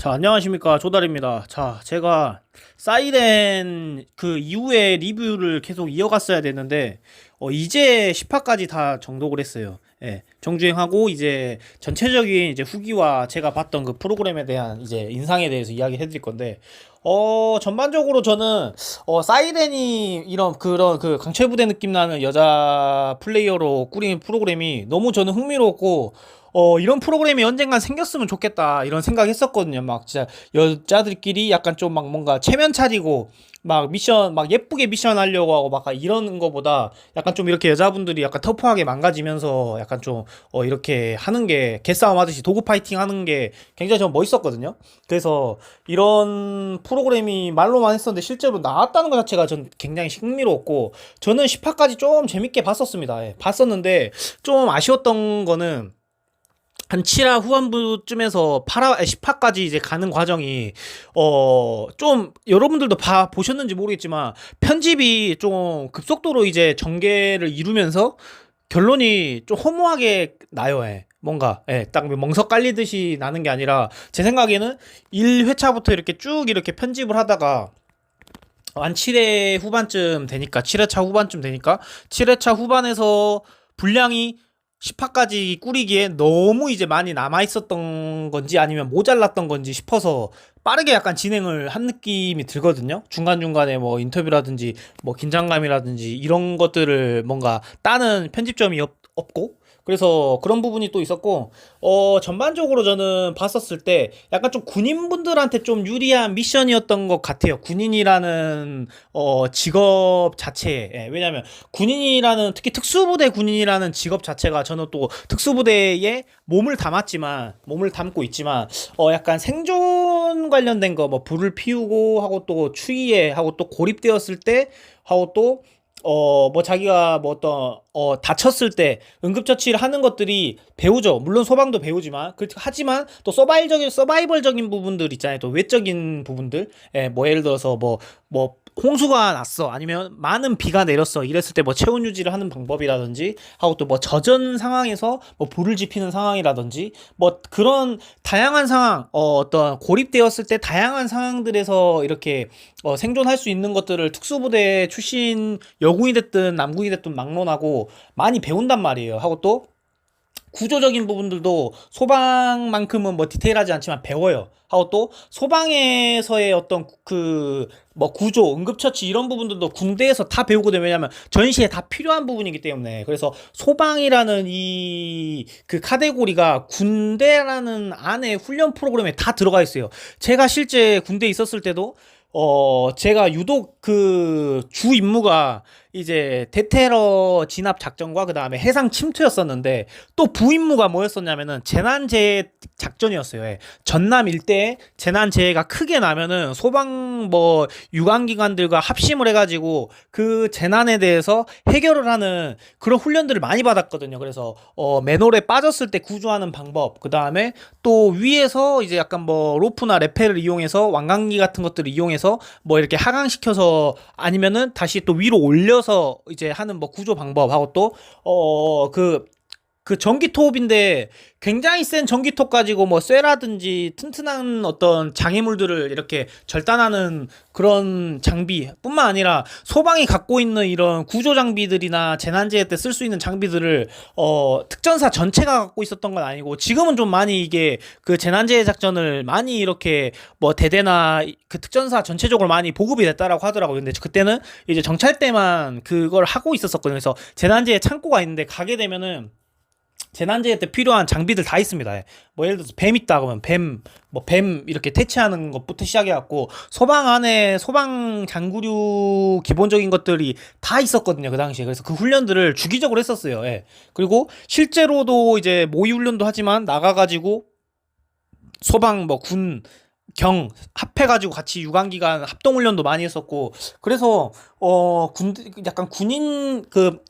자, 안녕하십니까. 조달입니다. 자, 제가 사이렌 그 이후에 리뷰를 계속 이어갔어야 되는데, 이제 10화까지 다 정독을 했어요. 예, 정주행하고, 이제 전체적인 이제 후기와 제가 봤던 그 프로그램에 대한 이제 인상에 대해서 이야기 해드릴 건데, 전반적으로 저는, 사이렌이 이런 그런 그 강철부대 느낌 나는 여자 플레이어로 꾸린 프로그램이 너무 저는 흥미로웠고, 이런 프로그램이 언젠간 생겼으면 좋겠다 이런 생각했었거든요. 막 진짜 여자들끼리 약간 좀 막 뭔가 체면 차리고 막 미션 막 예쁘게 미션 하려고 하고 막 이런 거보다 약간 좀 이렇게 여자분들이 약간 터프하게 망가지면서 약간 좀 이렇게 하는 게 개싸움 하듯이 도구 파이팅 하는 게 굉장히 좀 멋있었거든요. 그래서 이런 프로그램이 말로만 했었는데 실제로 나왔다는 것 자체가 전 굉장히 흥미로웠고, 저는 10화까지 좀 재밌게 봤었습니다. 예, 봤었는데 좀 아쉬웠던 거는 한 7화 후반부쯤에서 8화, 10화까지 이제 가는 과정이, 좀, 여러분들도 보셨는지 모르겠지만, 편집이 좀 급속도로 이제 전개를 이루면서 결론이 좀 허무하게 나요, 예. 뭔가, 예, 딱 멍석 깔리듯이 나는 게 아니라, 제 생각에는 1회차부터 이렇게 쭉 이렇게 편집을 하다가, 한 7회 후반쯤 되니까, 7회차 후반쯤 되니까, 7회차 후반에서 분량이 10화까지 꾸리기에 너무 이제 많이 남아있었던 건지 아니면 모자랐던 건지 싶어서 빠르게 약간 진행을 한 느낌이 들거든요. 중간중간에 뭐 인터뷰라든지 뭐 긴장감이라든지 이런 것들을 뭔가 따는 편집점이 없고, 그래서 그런 부분이 또 있었고, 전반적으로 저는 봤었을 때 약간 좀 군인분들한테 좀 유리한 미션이었던 것 같아요. 군인이라는 직업 자체에. 예, 왜냐면 군인이라는, 특히 특수부대 군인이라는 직업 자체가, 저는 또 특수부대에 몸을 담고 있지만 약간 생존 관련된 거, 뭐 불을 피우고 하고 또 추위에 하고 또 고립되었을 때 하고 또 뭐 자기가 뭐 어떤 다쳤을 때 응급처치를 하는 것들이 배우죠. 물론 소방도 배우지만, 하지만 또 서바이벌적인 부분들 있잖아요. 또 외적인 부분들. 예, 뭐 예를 들어서 뭐 홍수가 났어, 아니면 많은 비가 내렸어, 이랬을 때 뭐 체온 유지를 하는 방법이라든지 하고, 또 뭐 젖은 상황에서 뭐 불을 지피는 상황이라든지 뭐 그런 다양한 상황, 어떤 고립되었을 때 다양한 상황들에서 이렇게 생존할 수 있는 것들을 특수부대 출신 여군이 됐든 남군이 됐든 막론하고 많이 배운단 말이에요. 하고 또 구조적인 부분들도 소방만큼은 뭐 디테일하지 않지만 배워요. 하고 또 소방에서의 어떤 그 뭐 구조, 응급처치 이런 부분들도 군대에서 다 배우거든요. 왜냐면 전시에 다 필요한 부분이기 때문에. 그래서 소방이라는 이 그 카테고리가 군대라는 안에 훈련 프로그램에 다 들어가 있어요. 제가 실제 군대에 있었을 때도 제가 유독 그 주 임무가 이제 대테러 진압 작전과 그 다음에 해상 침투였었는데, 또 부임무가 뭐였었냐면은 재난재해 작전이었어요. 예. 전남 일대에 재난재해가 크게 나면은 소방 뭐 유관기관들과 합심을 해가지고 그 재난에 대해서 해결을 하는 그런 훈련들을 많이 받았거든요. 그래서 맨홀에 빠졌을 때 구조하는 방법, 그 다음에 또 위에서 이제 약간 뭐 로프나 레펠을 이용해서 왕관기 같은 것들을 이용해서 뭐 이렇게 하강시켜서, 아니면은 다시 또 위로 올려서 이제 하는 뭐 구조 방법하고, 또 그 전기톱인데 굉장히 센 전기톱 가지고 뭐 쇠라든지 튼튼한 어떤 장애물들을 이렇게 절단하는 그런 장비 뿐만 아니라, 소방이 갖고 있는 이런 구조 장비들이나 재난재해 때 쓸 수 있는 장비들을 특전사 전체가 갖고 있었던 건 아니고, 지금은 좀 많이 이게 그 재난재해 작전을 많이 이렇게 뭐 대대나 그 특전사 전체적으로 많이 보급이 됐다라고 하더라고요. 근데 그때는 이제 정찰 때만 그걸 하고 있었거든요. 그래서 재난재해 창고가 있는데 가게 되면은 재난재해 때 필요한 장비들 다 있습니다. 예. 뭐 예를 들어서 뱀 있다 그러면 뱀 이렇게 퇴치하는 것부터 시작해갖고, 소방 안에 소방 장구류 기본적인 것들이 다 있었거든요, 그 당시에. 그래서 그 훈련들을 주기적으로 했었어요. 예. 그리고 실제로도 이제 모의 훈련도 하지만 나가가지고 소방 뭐 군 경 합해가지고 같이 유관기관 합동훈련도 많이 했었고, 그래서 약간 군인 그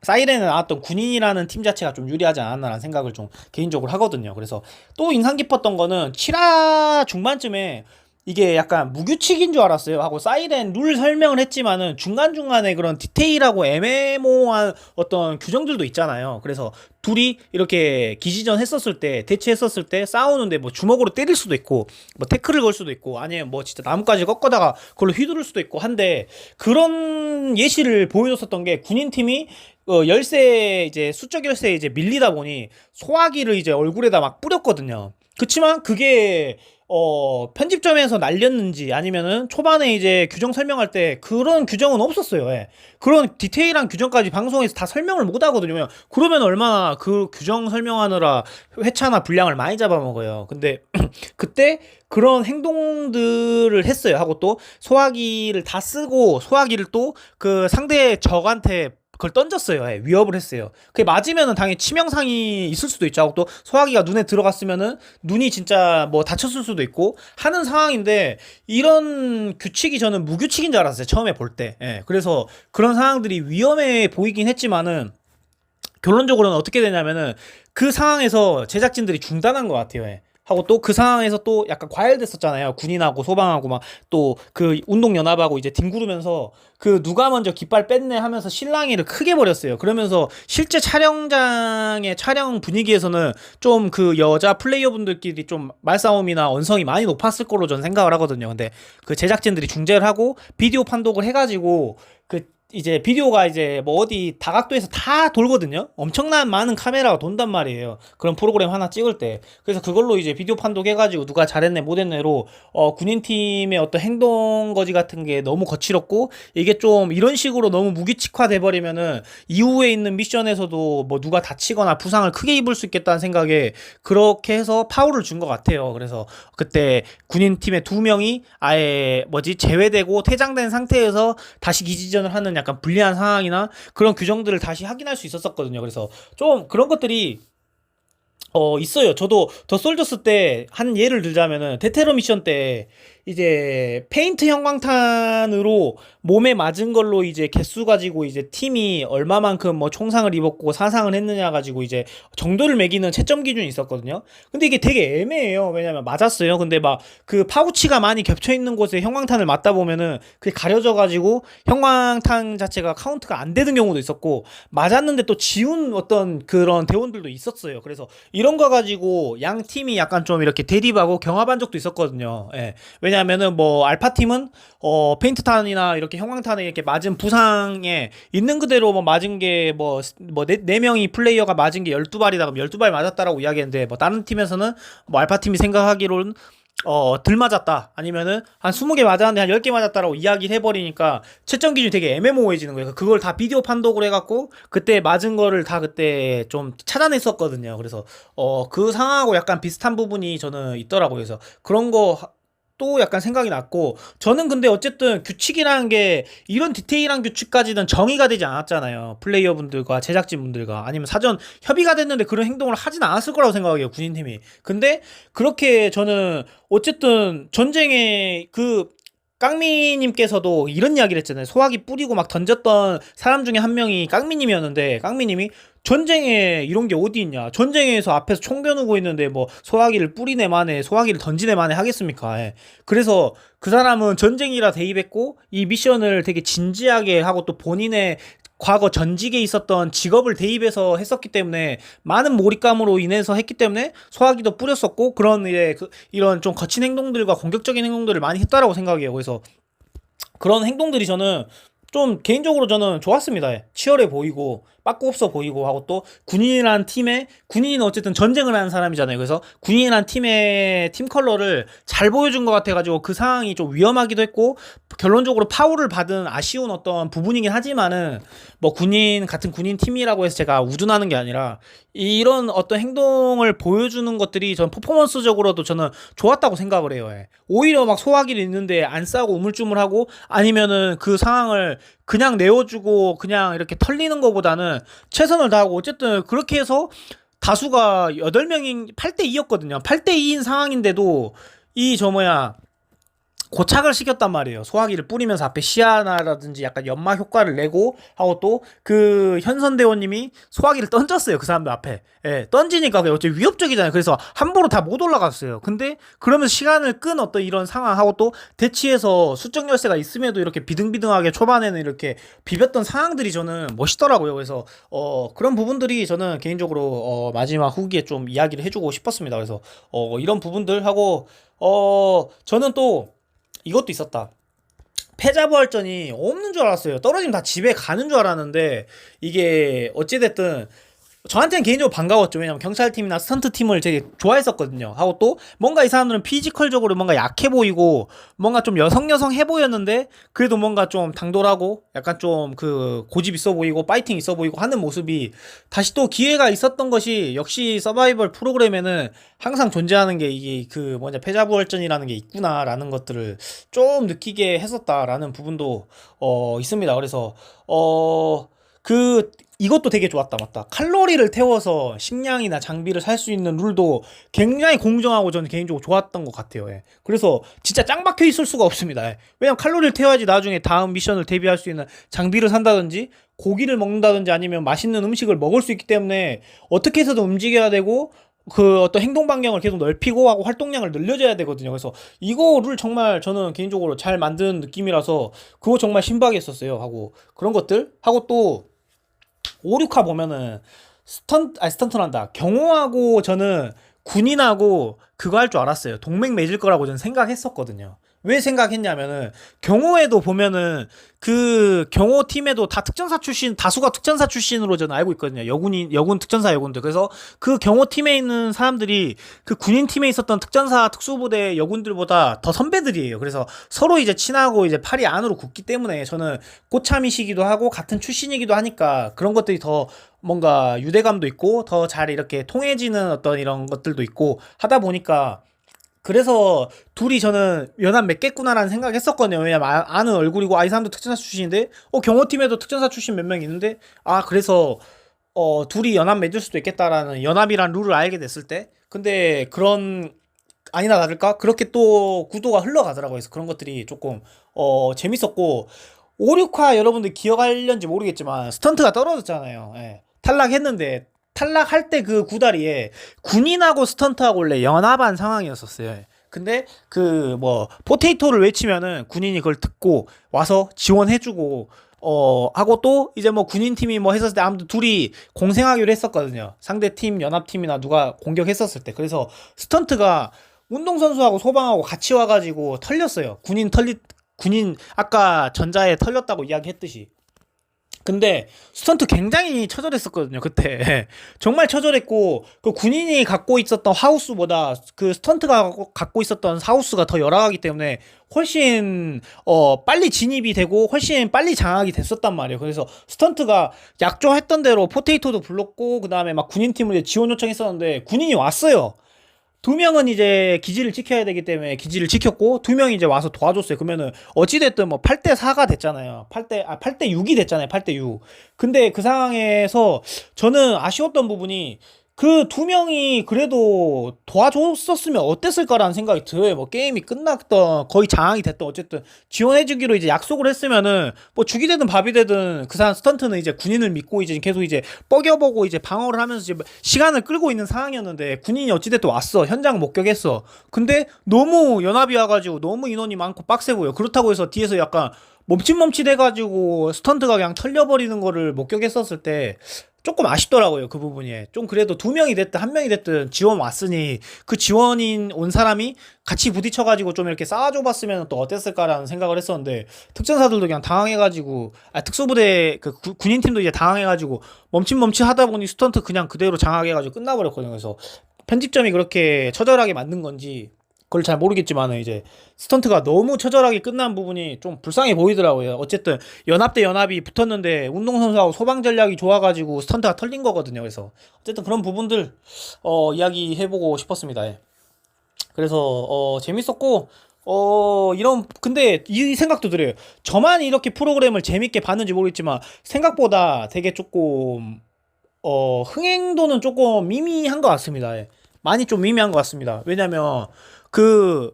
사이렌에 나왔던 군인이라는 팀 자체가 좀 유리하지 않았나라는 생각을 좀 개인적으로 하거든요. 그래서 또 인상 깊었던 거는 7화 중반쯤에 이게 약간 무규칙인 줄 알았어요. 하고 사이렌 룰 설명을 했지만은 중간중간에 그런 디테일하고 애매모호한 어떤 규정들도 있잖아요. 그래서 둘이 이렇게 기지전 했었을 때, 대치했었을 때 싸우는데 뭐 주먹으로 때릴 수도 있고, 뭐 태클을 걸 수도 있고, 아니면 뭐 진짜 나뭇가지 꺾어다가 그걸로 휘두를 수도 있고 한데, 그런 예시를 보여줬었던 게 군인팀이 열쇠 이제 수적 열쇠에 이제 밀리다 보니 소화기를 이제 얼굴에다 막 뿌렸거든요. 그치만 그게 편집점에서 날렸는지 아니면은 초반에 이제 규정 설명할 때 그런 규정은 없었어요. 예. 그런 디테일한 규정까지 방송에서 다 설명을 못 하거든요. 그러면 얼마나 그 규정 설명하느라 회차나 분량을 많이 잡아먹어요. 근데 그때 그런 행동들을 했어요. 하고 또 소화기를 다 쓰고 소화기를 또 그 상대 적한테 그걸 던졌어요. 예, 위협을 했어요. 그게 맞으면은 당연히 치명상이 있을 수도 있죠. 하고 또 소화기가 눈에 들어갔으면은 눈이 진짜 뭐 다쳤을 수도 있고 하는 상황인데 이런 규칙이 저는 무규칙인 줄 알았어요. 처음에 볼 때. 예, 그래서 그런 상황들이 위험해 보이긴 했지만은 결론적으로는 어떻게 되냐면은 그 상황에서 제작진들이 중단한 것 같아요. 예. 하고 또 그 상황에서 또 약간 과열됐었잖아요. 군인하고 소방하고 막 또 그 운동연합하고 이제 뒹구르면서 그 누가 먼저 깃발 뺐네 하면서 실랑이를 크게 벌였어요. 그러면서 실제 촬영장의 촬영 분위기에서는 좀 그 여자 플레이어분들끼리 좀 말싸움이나 언성이 많이 높았을 걸로 저는 생각을 하거든요. 근데 그 제작진들이 중재를 하고 비디오 판독을 해가지고 그 이제 비디오가 이제 뭐 어디 다각도에서 다 돌거든요. 엄청난 많은 카메라가 돈단 말이에요. 그런 프로그램 하나 찍을 때. 그래서 그걸로 이제 비디오 판독해가지고 누가 잘했네 못했네로 군인팀의 어떤 행동 거지 같은 게 너무 거칠었고 이게 좀 이런 식으로 너무 무규칙화 돼버리면은 이후에 있는 미션에서도 뭐 누가 다치거나 부상을 크게 입을 수 있겠다는 생각에 그렇게 해서 파울을 준 것 같아요. 그래서 그때 군인팀의 2명이 아예 뭐지 제외되고 퇴장된 상태에서 다시 기지전을 하는 약간 불리한 상황이나 그런 규정들을 다시 확인할 수 있었거든요. 그래서 좀 그런 것들이 있어요. 저도 더 솔저스 때 한 예를 들자면은 데테러 미션 때 이제 페인트 형광탄으로 몸에 맞은 걸로 이제 개수 가지고 이제 팀이 얼마만큼 뭐 총상을 입었고 사상을 했느냐 가지고 이제 정도를 매기는 채점 기준이 있었거든요. 근데 이게 되게 애매해요. 왜냐면 맞았어요. 근데 막 그 파우치가 많이 겹쳐 있는 곳에 형광탄을 맞다 보면은 그게 가려져 가지고 형광탄 자체가 카운트가 안 되는 경우도 있었고 맞았는데 또 지운 어떤 그런 대원들도 있었어요. 그래서 이런 거 가지고 양 팀이 약간 좀 이렇게 대립하고 경합한 적도 있었거든요. 예. 왜냐하면은 뭐 알파 팀은 페인트탄이나 이렇게 형광탄에 이렇게 맞은 부상에 있는 그대로 뭐 맞은 게 네 명이 플레이어가 맞은 게 12발이다 그럼 12발 맞았다라고 이야기했는데 뭐 다른 팀에서는 뭐 알파 팀이 생각하기로는 덜 맞았다. 아니면은 한 20개 맞았는데 한 10개 맞았다라고 이야기를 해버리니까 채점 기준이 되게 애매모호해지는 거예요. 그걸 다 비디오 판독을 해갖고 그때 맞은 거를 다 그때 좀 찾아냈었거든요. 그래서 그 상황하고 약간 비슷한 부분이 저는 있더라고요. 그래서 그런 거 또 약간 생각이 났고 저는 근데 어쨌든 규칙이라는 게 이런 디테일한 규칙까지는 정의가 되지 않았잖아요. 플레이어분들과 제작진분들과 아니면 사전 협의가 됐는데 그런 행동을 하진 않았을 거라고 생각해요. 군인팀이. 근데 그렇게 저는 어쨌든 전쟁에 그 깡미님께서도 이런 이야기를 했잖아요. 소화기 뿌리고 막 던졌던 사람 중에 한 명이 깡미님이었는데 깡미님이 전쟁에 이런 게 어디 있냐. 전쟁에서 앞에서 총 겨누고 있는데 뭐 소화기를 뿌리네 만에 소화기를 던지네 만에 하겠습니까. 예. 그래서 그 사람은 전쟁이라 대입했고 이 미션을 되게 진지하게 하고 또 본인의 과거 전직에 있었던 직업을 대입해서 했었기 때문에 많은 몰입감으로 인해서 했기 때문에 소화기도 뿌렸었고 그런 이런 좀 거친 행동들과 공격적인 행동들을 많이 했다라고 생각해요. 그래서 그런 행동들이 저는 좀 개인적으로 저는 좋았습니다. 예. 치열해 보이고 빠꾸 없어 보이고 하고 또 군인이라는 팀에 군인은 어쨌든 전쟁을 하는 사람이잖아요. 그래서 군인이라는 팀의 팀 컬러를 잘 보여준 것 같아가지고 그 상황이 좀 위험하기도 했고 결론적으로 파울을 받은 아쉬운 어떤 부분이긴 하지만은 뭐 군인 같은 군인 팀이라고 해서 제가 우둔하는 게 아니라 이런 어떤 행동을 보여주는 것들이 전 퍼포먼스적으로도 저는 좋았다고 생각을 해요. 예. 오히려 막 소화기를 있는데 안 싸고 우물쭈물하고 아니면은 그 상황을 그냥 내어주고 그냥 이렇게 털리는 것보다는 최선을 다하고 어쨌든 그렇게 해서 다수가 8명인 8대2였거든요. 8대2인 상황인데도 이 저 뭐야 고착을 시켰단 말이에요. 소화기를 뿌리면서 앞에 시야나라든지 약간 연마 효과를 내고 하고 또 그 현선대원님이 소화기를 던졌어요. 그 사람들 앞에. 예, 던지니까 그게 어째 위협적이잖아요. 그래서 함부로 다 못 올라갔어요. 근데 그러면서 시간을 끈 어떤 이런 상황하고 또 대치에서 수적 열세가 있음에도 이렇게 비등비등하게 초반에는 이렇게 비볐던 상황들이 저는 멋있더라고요. 그래서 그런 부분들이 저는 개인적으로 마지막 후기에 좀 이야기를 해주고 싶었습니다. 그래서 이런 부분들 하고 저는 또 이것도 있었다. 패자부활전이 없는 줄 알았어요. 떨어지면 다 집에 가는 줄 알았는데 이게 어찌됐든 저한테는 개인적으로 반가웠죠. 왜냐면 경찰팀이나 스턴트팀을 되게 좋아했었거든요. 하고 또 뭔가 이 사람들은 피지컬적으로 뭔가 약해 보이고 뭔가 좀 여성해 보였는데 그래도 뭔가 좀 당돌하고 약간 좀 그 고집 있어 보이고 파이팅 있어 보이고 하는 모습이 다시 또 기회가 있었던 것이 역시 서바이벌 프로그램에는 항상 존재하는 게 이게 그 뭐냐 패자부활전이라는 게 있구나라는 것들을 좀 느끼게 했었다라는 부분도 있습니다. 그래서 이것도 되게 좋았다. 맞다. 칼로리를 태워서 식량이나 장비를 살 수 있는 룰도 굉장히 공정하고 저는 개인적으로 좋았던 것 같아요. 예. 그래서 진짜 짱 박혀 있을 수가 없습니다. 예. 왜냐면 칼로리를 태워야지 나중에 다음 미션을 대비할 수 있는 장비를 산다든지 고기를 먹는다든지 아니면 맛있는 음식을 먹을 수 있기 때문에 어떻게 해서든 움직여야 되고 그 어떤 행동 반경을 계속 넓히고 하고 활동량을 늘려줘야 되거든요. 그래서 이거를 정말 저는 개인적으로 잘 만든 느낌이라서 그거 정말 신박했었어요. 하고 그런 것들 하고 또 5, 6화 보면은 스턴트란다. 경호하고 저는 군인하고 그거 할 줄 알았어요. 동맹 맺을 거라고 저는 생각했었거든요. 왜 생각했냐면은 경호에도 보면은 그 경호팀에도 다 특전사 출신 다수가 특전사 출신으로 저는 알고 있거든요. 여군 특전사 여군들. 그래서 그 경호팀에 있는 사람들이 그 군인팀에 있었던 특전사 특수부대 여군들보다 더 선배들이에요. 그래서 서로 이제 친하고 이제 팔이 안으로 굳기 때문에 저는 꼬참이시기도 하고 같은 출신이기도 하니까 그런 것들이 더 뭔가 유대감도 있고 더 잘 이렇게 통해지는 어떤 이런 것들도 있고 하다 보니까 그래서 둘이 저는 연합 맺겠구나라는 생각 했었거든요. 왜냐면 아는 얼굴이고 이 사람도 특전사 출신인데 경호팀에도 특전사 출신 몇 명 있는데 그래서 둘이 연합 맺을 수도 있겠다라는 연합이란 룰을 알게 됐을 때 근데 그런 아니나 다를까 그렇게 또 구도가 흘러가더라고요. 그래서 그런 것들이 조금 재밌었고 5, 6화 여러분들 기억하려는지 모르겠지만 스턴트가 떨어졌잖아요. 예. 탈락했는데 탈락할 때 그 구다리에 군인하고 스턴트하고 원래 연합한 상황이었었어요. 근데 그 뭐 포테이토를 외치면은 군인이 그걸 듣고 와서 지원해주고 하고 또 이제 뭐 군인팀이 뭐 했었을 때 아무튼 둘이 공생하기로 했었거든요. 상대팀 연합팀이나 누가 공격했었을 때. 그래서 스턴트가 운동선수하고 소방하고 같이 와가지고 털렸어요. 군인 아까 전자에 털렸다고 이야기했듯이. 근데 스턴트 굉장히 처절했었거든요. 그때 정말 처절했고 그 군인이 갖고 있었던 하우스보다 그 스턴트가 갖고 있었던 하우스가 더 열악하기 때문에 훨씬 빨리 진입이 되고 훨씬 빨리 장악이 됐었단 말이에요. 그래서 스턴트가 약조했던 대로 포테이토도 불렀고 그 다음에 막 군인팀을 지원 요청했었는데 군인이 왔어요. 2명은 이제 기지를 지켜야 되기 때문에 기지를 지켰고 2명이 이제 와서 도와줬어요. 그러면은 어찌됐든 뭐 8대 4가 됐잖아요. 8대 6이 됐잖아요. 8대 6. 근데 그 상황에서 저는 아쉬웠던 부분이 그 2명이 그래도 도와줬었으면 어땠을까라는 생각이 들어요. 뭐 게임이 끝났던 거의 장악이 됐던 어쨌든 지원해주기로 이제 약속을 했으면은 뭐 죽이 되든 밥이 되든 그 사람 스턴트는 이제 군인을 믿고 이제 계속 이제 뻐겨보고 이제 방어를 하면서 이제 시간을 끌고 있는 상황이었는데 군인이 어찌됐든 왔어. 현장 목격했어. 근데 너무 연합이 와가지고 너무 인원이 많고 빡세고요. 그렇다고 해서 뒤에서 약간 멈칫멈칫해가지고 스턴트가 그냥 털려버리는 거를 목격했었을 때 조금 아쉽더라고요. 그 부분이. 좀 그래도 2명이 됐든 1명이 됐든 지원 왔으니 그 지원인 온 사람이 같이 부딪혀가지고 좀 이렇게 쌓아줘봤으면 또 어땠을까라는 생각을 했었는데 특전사들도 그냥 당황해가지고 특수부대 그 군인팀도 이제 당황해가지고 멈칫멈칫 하다 보니 스턴트 그냥 그대로 장악해가지고 끝나버렸거든요. 그래서 편집점이 그렇게 처절하게 만든 건지 그걸 잘 모르겠지만 이제 스턴트가 너무 처절하게 끝난 부분이 좀 불쌍해 보이더라고요. 어쨌든 연합 대 연합이 붙었는데 운동선수하고 소방 전략이 좋아가지고 스턴트가 털린 거거든요. 그래서 어쨌든 그런 부분들 이야기해보고 싶었습니다. 예. 그래서 재밌었고 근데 이 생각도 들어요. 저만 이렇게 프로그램을 재밌게 봤는지 모르겠지만 생각보다 되게 조금 흥행도는 조금 미미한 것 같습니다. 예. 많이 좀 미미한 것 같습니다. 왜냐면 그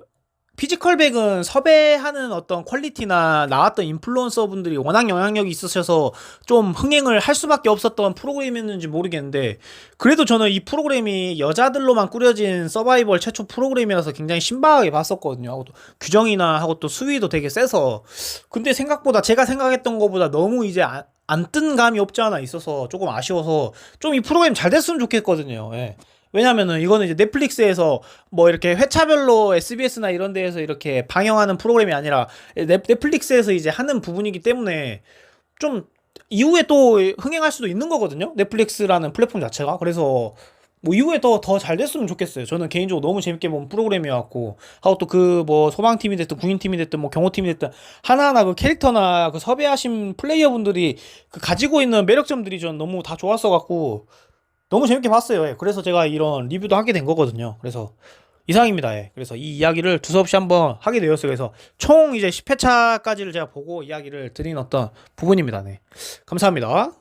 피지컬백은 섭외하는 어떤 퀄리티나 나왔던 인플루언서 분들이 워낙 영향력이 있으셔서 좀 흥행을 할 수밖에 없었던 프로그램이었는지 모르겠는데, 그래도 저는 이 프로그램이 여자들로만 꾸려진 서바이벌 최초 프로그램이라서 굉장히 신박하게 봤었거든요. 하고 또 규정이나 하고 또 수위도 되게 세서. 근데 생각보다 제가 생각했던 것보다 너무 이제 안 뜬 감이 없지 않아 있어서 조금 아쉬워서 좀 이 프로그램 잘 됐으면 좋겠거든요. 예. 왜냐면은 이거는 이제 넷플릭스에서 뭐 이렇게 회차별로 SBS나 이런 데에서 이렇게 방영하는 프로그램이 아니라 넷플릭스에서 이제 하는 부분이기 때문에 좀 이후에 또 흥행할 수도 있는 거거든요. 넷플릭스라는 플랫폼 자체가. 그래서 뭐 이후에 더 잘 됐으면 좋겠어요. 저는 개인적으로 너무 재밌게 본 프로그램이었고, 하고 또 그 뭐 소방팀이 됐든 군인팀이 됐든 뭐 경호팀이 됐든 하나하나 그 캐릭터나 그 섭외하신 플레이어분들이 그 가지고 있는 매력점들이 전 너무 다 좋았어 갖고 너무 재밌게 봤어요. 예. 그래서 제가 이런 리뷰도 하게 된 거거든요. 그래서 이상입니다. 예. 그래서 이 이야기를 두서없이 한번 하게 되었어요. 그래서 총 이제 10회차까지를 제가 보고 이야기를 드린 어떤 부분입니다. 네. 감사합니다.